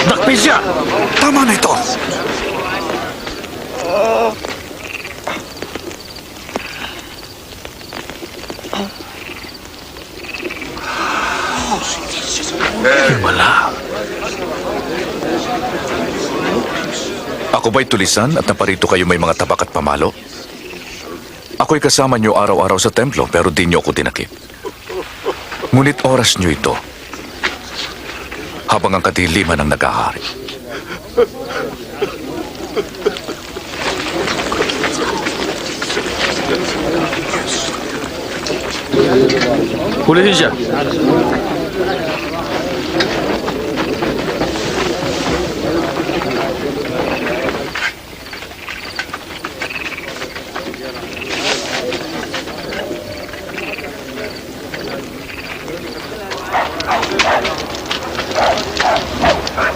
Dakpin siya! Tama na ito! Wala. Ako ba'y tulisan at naparito kayo may mga tabak at pamalo? Ako'y kasama niyo araw-araw sa templo pero di niyo ako dinakip. Ngunit oras niyo ito habang ang kadiliman ang nag-ahari. Hulihin siya.